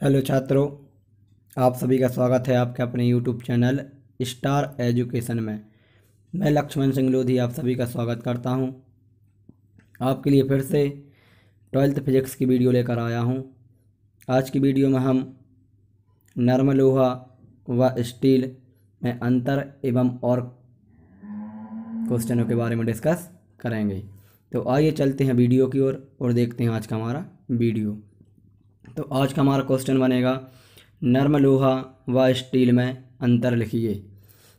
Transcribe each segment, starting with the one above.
Hello छात्रों, आप सभी का स्वागत है आपके अपने यूट्यूब चैनल स्टार एजुकेशन में। मैं लक्ष्मण सिंह लोधी आप सभी का स्वागत करता हूं। आपके लिए फिर से 12th फिजिक्स की वीडियो लेकर आया हूं। आज की वीडियो में हम नर्म लोहा व स्टील में अंतर एवं और क्वेश्चनों के बारे में डिस्कस करेंगे। तो आइए चलते हैं वीडियो की ओर और देखते हैं आज का हमारा वीडियो। तो आज का हमारा क्वेश्चन बनेगा, नर्म लोहा व स्टील में अंतर लिखिए।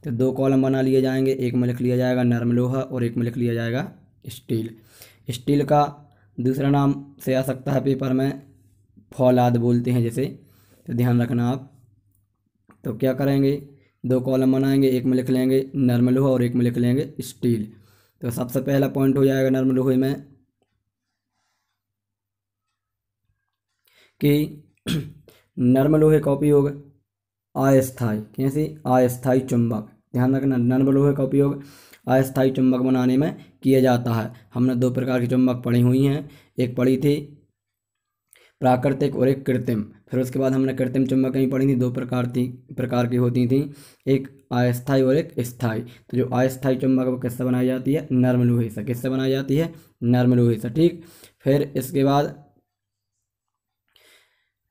तो दो कॉलम बना लिए जाएंगे, एक में लिख लिया जाएगा नर्म लोहा और एक में लिख लिया जाएगा स्टील। स्टील का दूसरा नाम से आ सकता है पेपर में, फौलाद बोलते हैं जिसे, तो ध्यान रखना आप। तो क्या करेंगे, दो कॉलम बनाएंगे, एक में लिख लेंगे नर्म लोहा और एक में लिख लेंगे स्टील। तो सबसे पहला पॉइंट हो जाएगा नर्म लोहे में कि नर्म लोहे का उपयोग अस्थायी, कैसे अस्थायी चुंबक, ध्यान रखना, नर्म लोहे का उपयोग अस्थायी चुंबक बनाने में किया जाता है। हमने दो प्रकार की चुंबक पढ़ी हुई हैं, एक पढ़ी थी प्राकृतिक और एक कृत्रिम। फिर उसके बाद हमने कृत्रिम चुंबक कहीं पढ़ी थी, दो प्रकार की होती थी, एक अस्थायी और एक स्थायी। तो जो अस्थायी चुंबक वो किससे बनाई जाती है, नर्म लोहे से। किससे बनाई जाती है, नर्म लोहे से, ठीक। फिर इसके बाद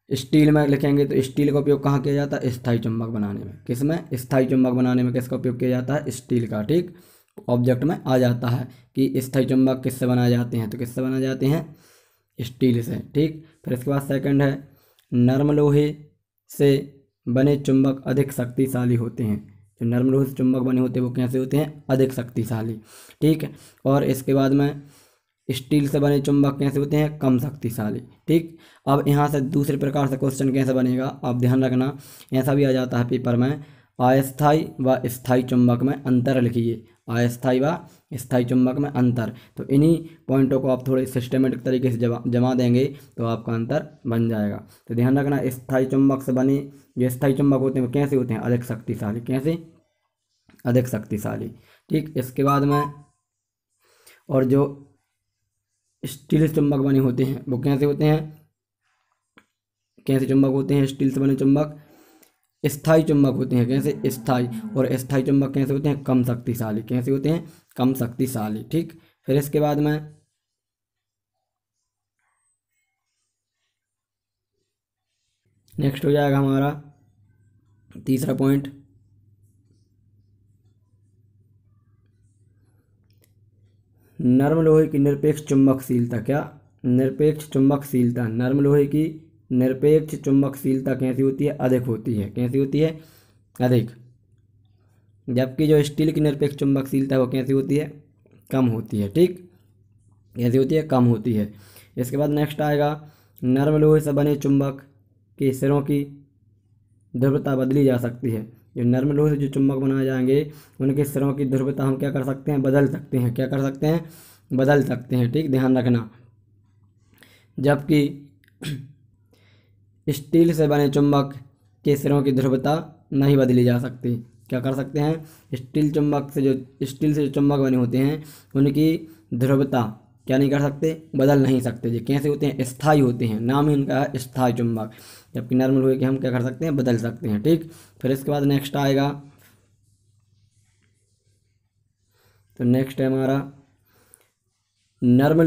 स्टील में लिखेंगे तो स्टील का उपयोग कहाँ किया जाता है, स्थायी चुंबक बनाने में। किसमें, स्थायी चुंबक बनाने में किसका उपयोग किया जाता है, स्टील का, ठीक। ऑब्जेक्ट में आ जाता है कि स्थायी चुंबक किससे बनाए जाते हैं, तो किससे बनाए जाते हैं, स्टील से, ठीक। फिर इसके बाद सेकंड है, नर्म लोहे से बने चुंबक अधिक शक्तिशाली होते हैं। जो नर्म लोहे से चुंबक बने होते हैं वो कैसे होते हैं, अधिक शक्तिशाली, ठीक। और इसके बाद में स्टील से बने चुंबक कैसे होते हैं, कम शक्तिशाली, ठीक। अब यहाँ से दूसरे प्रकार से क्वेश्चन कैसे बनेगा, आप ध्यान रखना, ऐसा भी आ जाता है पेपर में, अस्थायी व स्थायी चुंबक में अंतर लिखिए। अस्थायी व स्थायी चुंबक में अंतर। तो इन्हीं पॉइंटों को आप थोड़े सिस्टमेटिक तरीके से जमा देंगे तो आपका अंतर बन जाएगा। तो ध्यान रखना, स्थायी चुंबक से बने जो स्थायी चुंबक होते हैं वो कैसे होते हैं, अधिक शक्तिशाली, कैसे, अधिक शक्तिशाली, ठीक। इसके बाद में और जो स्टील चुंबक बने होते हैं वो कैसे होते हैं, कैसे चुंबक होते हैं, स्टील से बने चुंबक स्थायी चुंबक होते हैं, कैसे, स्थायी। और स्थायी चुंबक कैसे होते हैं, कम शक्तिशाली, कैसे होते हैं, कम शक्तिशाली, ठीक। फिर इसके बाद में नेक्स्ट हो जाएगा हमारा तीसरा पॉइंट, नर्म लोहे की निरपेक्ष चुंबकशीलता। क्या, निरपेक्ष चुंबकशीलता, नर्म लोहे की निरपेक्ष चुंबकशीलता कैसी होती है, अधिक होती है, कैसी होती है, अधिक। जबकि जो स्टील की निरपेक्ष चुंबकशीलता है वो कैसी होती है, कम होती है, ठीक। कैसी होती है, कम होती है। इसके बाद नेक्स्ट आएगा, नर्म लोहे से बने चुंबक के सिरों की ध्रुवता बदली जा सकती है। जो नर्म लोहे से जो चुंबक बनाए जाएंगे उनके सिरों की ध्रुवता हम क्या कर सकते हैं, बदल सकते हैं, क्या कर सकते हैं, बदल सकते हैं, ठीक, ध्यान रखना। जबकि स्टील से बने चुंबक के सिरों की ध्रुवता नहीं बदली जा सकती। क्या कर सकते हैं, स्टील से जो चुंबक बने होते हैं उनकी ध्रुवता क्या नहीं कर सकते, बदल नहीं सकते। ये कैसे होते हैं, स्थायी होते हैं, नाम ही उनका है स्थायी चुंबक। जबकि नर्म लोहे के हम क्या कर सकते हैं, बदल सकते हैं, ठीक। फिर इसके बाद नेक्स्ट आएगा, तो नेक्स्ट है हमारा नर्म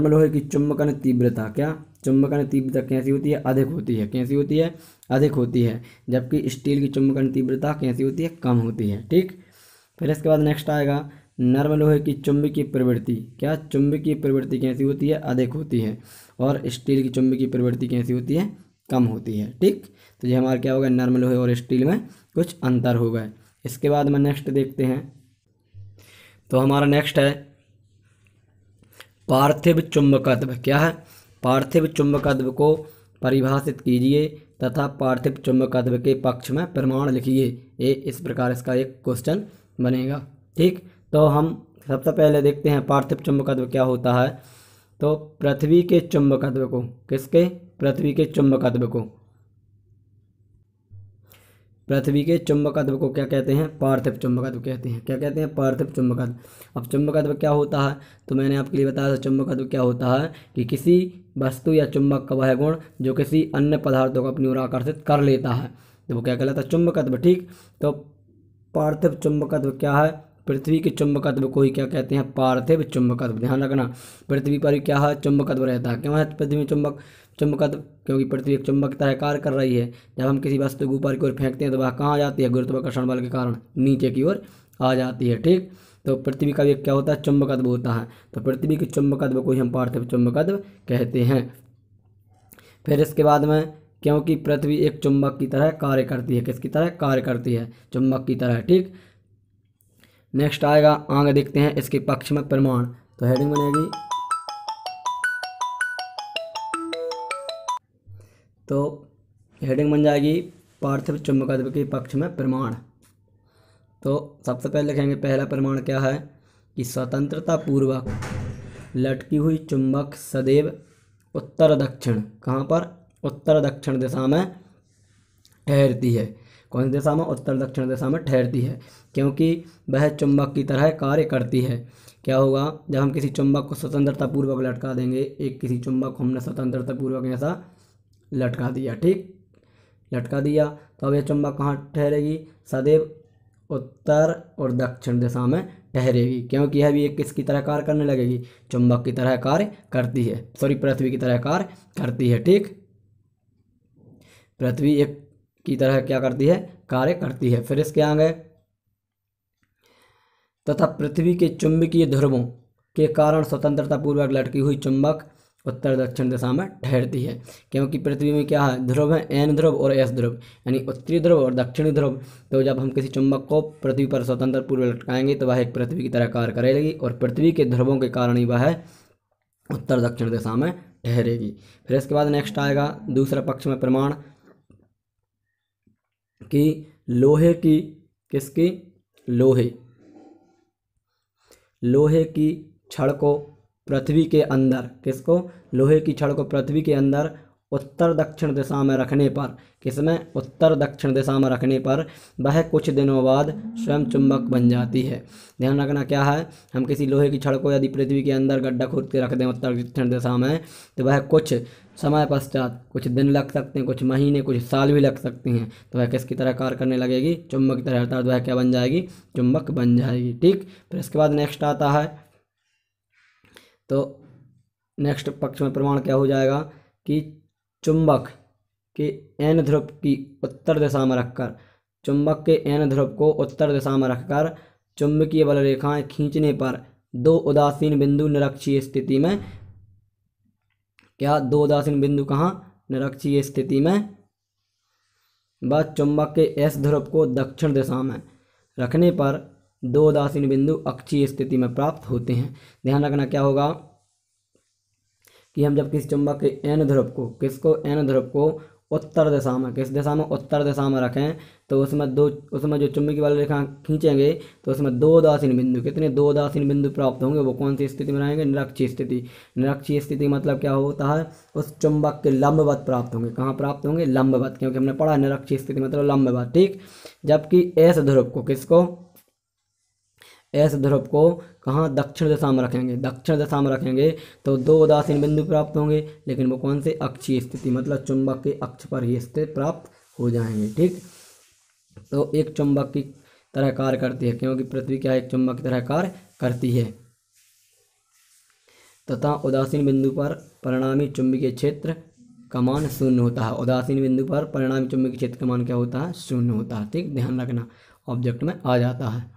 लोहे की चुंबकन तीव्रता। क्या, चुंबकन तीव्रता कैसी होती है, अधिक होती है, कैसी होती है, अधिक होती है। जबकि स्टील की चुंबकन तीव्रता कैसी होती है, कम होती है, ठीक। फिर इसके बाद नेक्स्ट आएगा, नर्म लोहे की चुंबकीय प्रवृत्ति। क्या, चुंबकीय प्रवृत्ति कैसी होती है, अधिक होती है। और स्टील की चुंबकीय प्रवृत्ति कैसी होती है, कम होती है, ठीक। तो ये हमारा क्या होगा, नर्म लोहे और स्टील में कुछ अंतर हो गए। इसके बाद में नेक्स्ट देखते हैं, तो हमारा नेक्स्ट है पार्थिव चुंबकत्व। क्या है, पार्थिव चुंबकत्व को परिभाषित कीजिए तथा पार्थिव चुंबकत्व के पक्ष में प्रमाण लिखिए। ये इस प्रकार इसका एक क्वेश्चन बनेगा, ठीक। तो हम सबसे पहले देखते हैं पार्थिव चुंबकत्व क्या होता है। तो पृथ्वी के चुंबकत्व को, किसके, पृथ्वी के चुंबकत्व को, पृथ्वी के चुंबकत्व को क्या कहते हैं, पार्थिव चुंबकत्व कहते हैं। क्या कहते हैं, पार्थिव चुंबकत्व। अब चुंबकत्व क्या होता है, तो मैंने आपके लिए बताया था चुंबकत्व क्या होता है कि किसी वस्तु या चुंबक का वह गुण जो किसी अन्य पदार्थों को अपनी ओर आकर्षित कर लेता है, तो वो क्या कहलाता है? चुंबकत्व। ठीक, तो पार्थिव चुंबकत्व क्या है? पृथ्वी के चुंबकत्व को ही क्या कहते हैं? पार्थिव चुंबकत्व। ध्यान रखना, पृथ्वी पर क्या है? चुंबकत्व रहता है। क्यों है पृथ्वी में चुंबकत्व? क्योंकि पृथ्वी एक चुंबक की तरह कार्य कर रही है। जब हम किसी वस्तु को ऊपर की ओर फेंकते हैं तो वह कहाँ जाती है? गुरुत्वाकर्षण बल के कारण नीचे की ओर आ जाती है। ठीक, तो पृथ्वी का भी क्या होता है? चुंबकत्व होता है। तो पृथ्वी के चुंबकत्व को ही हम पार्थिव चुंबकत्व कहते हैं। फिर इसके बाद में, क्योंकि पृथ्वी एक चुंबक की तरह कार्य करती है। किसकी तरह कार्य करती है? चुंबक की तरह। ठीक, नेक्स्ट आएगा, आगे देखते हैं इसके पक्ष में प्रमाण। तो हेडिंग बनेगी, तो हेडिंग बन जाएगी पार्थिव चुंबकत्व के पक्ष में प्रमाण। तो सबसे पहले लिखेंगे पहला प्रमाण क्या है कि स्वतंत्रता पूर्वक लटकी हुई चुंबक सदैव उत्तर दक्षिण, कहाँ पर? उत्तर दक्षिण दिशा में ठहरती है। कौन सी दिशा में? उत्तर दक्षिण दिशा में ठहरती है, क्योंकि वह चुंबक की तरह कार्य करती है। क्या होगा जब हम किसी चुंबक को स्वतंत्रता पूर्वक लटका देंगे? एक किसी चुंबक को हमने स्वतंत्रता पूर्वक ऐसा लटका दिया, ठीक, लटका दिया, तो अब यह चुंबक कहाँ ठहरेगी? सदैव उत्तर और दक्षिण दिशा में ठहरेगी, क्योंकि यह भी एक किसकी तरह कार्य करने लगेगी? चुंबक की तरह कार्य करती है, सॉरी पृथ्वी की तरह कार्य करती है। ठीक, पृथ्वी एक की तरह क्या करती है? कार्य करती है। फिर इसके आगे, तथा पृथ्वी के चुंबकीय ध्रुवों के कारण स्वतंत्रता पूर्वक लटकी हुई चुंबक उत्तर दक्षिण दिशा में ठहरती है, क्योंकि पृथ्वी में क्या है? ध्रुव है, एन ध्रुव और एस ध्रुव, यानी उत्तरी ध्रुव और दक्षिणी ध्रुव। तो जब हम किसी चुंबक को पृथ्वी पर स्वतंत्र पूर्वक लटकाएंगे तो वह एक पृथ्वी की तरह कार्य करेगी, और पृथ्वी के ध्रुवों के कारण ही वह उत्तर दक्षिण दिशा में ठहरेगी। फिर इसके बाद नेक्स्ट आएगा दूसरा पक्ष में प्रमाण कि लोहे की, किसकी? लोहे की छड़ को पृथ्वी के अंदर, किसको? लोहे की छड़ को पृथ्वी के अंदर उत्तर दक्षिण दिशा में रखने पर, किसमें? उत्तर दक्षिण दिशा में रखने पर वह कुछ दिनों बाद स्वयं चुंबक बन जाती है। ध्यान रखना क्या है, हम किसी लोहे की छड़ को यदि पृथ्वी के अंदर गड्ढा खोद के रख दें उत्तर दक्षिण दिशा में, तो वह कुछ समय पश्चात, कुछ दिन लग सकते हैं, कुछ महीने, कुछ साल भी लग सकते हैं, तो वह किसकी तरह कार्य करने लगेगी? चुंबक की तरह, अर्थात वह क्या बन जाएगी? चुंबक बन जाएगी। ठीक, फिर इसके बाद नेक्स्ट आता है, तो नेक्स्ट पक्ष में प्रमाण क्या हो जाएगा कि चुंबक के एन ध्रुव की उत्तर दिशा में रखकर, चुंबक के एन ध्रुव को उत्तर दिशा में रखकर चुंबकीय बल रेखाएं खींचने पर दो उदासीन बिंदु निरक्षीय स्थिति में, क्या? दो उदासीन बिंदु कहाँ? निरक्षीय स्थिति में, व चुंबक के एस ध्रुव को दक्षिण दिशा में रखने पर दो उदासीन बिंदु अक्षीय स्थिति में प्राप्त होते हैं। ध्यान रखना क्या होगा कि हम जब किसी चुंबक के एन ध्रुव को, किसको? एन ध्रुव को उत्तर दिशा में, किस दिशा में? उत्तर दिशा में रखें, तो उसमें जो चुंबकीय बल रेखा खींचेंगे तो उसमें दो उदासीन बिंदु, कितने? दो उदासीन बिंदु प्राप्त होंगे। वो कौन सी स्थिति में रहेंगे? निरक्षीय स्थिति। निरक्षीय स्थिति मतलब क्या होता है? उस चुंबक के लंबवत प्राप्त होंगे। कहाँ प्राप्त होंगे? लंबवत, क्योंकि हमने पढ़ा निरक्षीय स्थिति मतलब लंबवत। ठीक, जबकि एस ध्रुव को, किसको? एस ध्रुव को कहाँ? दक्षिण दिशा में रखेंगे। दक्षिण दिशा में रखेंगे तो दो उदासीन बिंदु प्राप्त होंगे, लेकिन वो कौन से? अक्षीय स्थिति, मतलब चुंबक के अक्ष पर ही स्थित प्राप्त हो जाएंगे। ठीक, तो एक चुंबक की तरह कार्य करती है, क्योंकि पृथ्वी क्या है? एक चुंबक की तरह कार्य करती है, तथा उदासीन बिंदु पर परिणामी चुंबकीय क्षेत्र का मान शून्य होता है। उदासीन बिंदु पर परिणामी चुंबकीय क्षेत्र का मान क्या होता है? शून्य होता है। ठीक, ध्यान रखना, ऑब्जेक्ट में आ जाता है।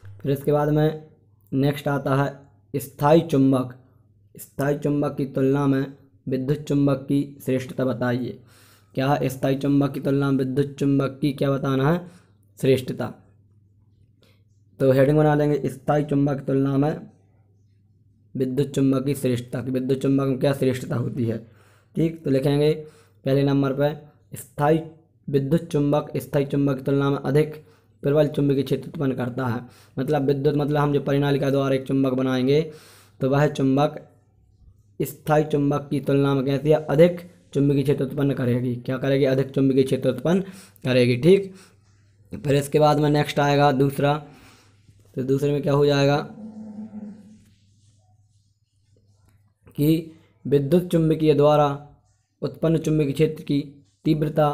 फिर इसके बाद में नेक्स्ट आता है स्थायी चुंबक। स्थायी चुंबक की तुलना में विद्युत चुंबक की श्रेष्ठता बताइए। क्या है? स्थायी चुंबक की तुलना में विद्युत चुंबक की क्या बताना है? श्रेष्ठता। तो हेडिंग बना लेंगे स्थायी चुंबक की तुलना में विद्युत चुंबक की श्रेष्ठता, कि विद्युत चुंबक में क्या श्रेष्ठता होती है। ठीक, तो लिखेंगे पहले नंबर पर स्थायी विद्युत चुंबक स्थायी चुंबक की तुलना में अधिक प्रबल चुंबकीय क्षेत्र उत्पन्न करता है। मतलब विद्युत, मतलब हम जो परिनालिका द्वारा एक चुंबक बनाएंगे तो वह चुंबक स्थायी चुंबक की तुलना में कहती है अधिक चुंबकीय क्षेत्र उत्पन्न करेगी। क्या करेगी? अधिक चुंबकीय क्षेत्र उत्पन्न करेगी। ठीक, फिर इसके बाद में नेक्स्ट आएगा दूसरा, तो दूसरे में क्या हो जाएगा कि विद्युत चुम्बकीय द्वारा उत्पन्न चुंबकीय क्षेत्र की तीव्रता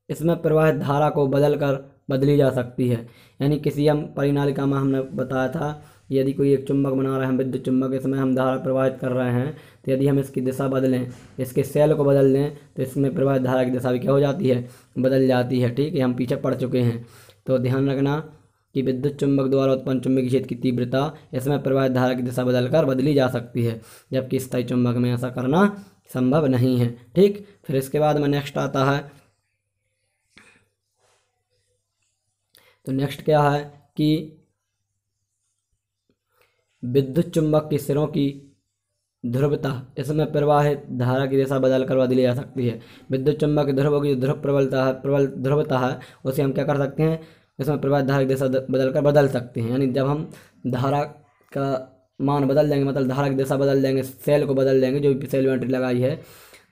इसमें प्रवाहित धारा को बदली जा सकती है। यानी किसी हम परिनालिका में हमने बताया था, यदि कोई एक चुंबक बना रहे हैं, हम विद्युत चुंबक, इसमें हम धारा प्रवाहित कर रहे हैं, तो यदि हम इसकी दिशा बदलें, इसके सेल को बदल दें, तो इसमें प्रवाहित धारा की दिशा भी क्या हो जाती है, बदल जाती है। ठीक है, हम पीछे पढ़ चुके हैं। तो ध्यान रखना कि विद्युत चुंबक द्वारा उत्पन्न चुंबकीय क्षेत्र की तीव्रता इसमें प्रवाहित धारा की दिशा बदली जा सकती है, जबकि स्थायी चुंबक में ऐसा करना संभव नहीं है। ठीक, फिर इसके बाद में नेक्स्ट आता है, तो नेक्स्ट क्या है कि विद्युत चुंबक के सिरों की ध्रुवता इसमें प्रवाहित धारा की दिशा बदली जा सकती है। विद्युत चुंबक के ध्रुवों की ध्रुव ध्रुवता है उसे हम क्या कर सकते हैं, इसमें प्रवाहित धारा की दिशा बदल सकते हैं। यानी जब हम धारा का मान बदल देंगे, मतलब धारा की दिशा बदल देंगे, सेल को बदल देंगे, जो भी सेल बैटरी लगाई है,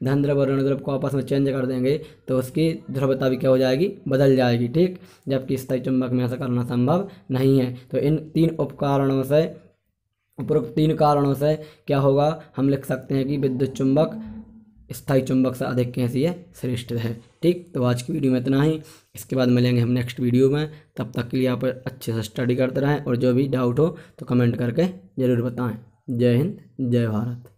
धन ध्रुव और ऋण ध्रुव को आपस में चेंज कर देंगे, तो उसकी ध्रुवता भी क्या हो जाएगी, बदल जाएगी। ठीक, जबकि स्थायी चुंबक में ऐसा करना संभव नहीं है। तो इन उपरोक्त तीन कारणों से क्या होगा, हम लिख सकते हैं कि विद्युत चुंबक स्थायी चुंबक से अधिक कैसी है, श्रेष्ठ है। ठीक, तो आज की वीडियो में इतना ही। इसके बाद मिलेंगे हम नेक्स्ट वीडियो में। तब तक के लिए आप अच्छे से स्टडी करते रहें और जो भी डाउट हो तो कमेंट करके ज़रूर बताएं। जय हिंद, जय भारत।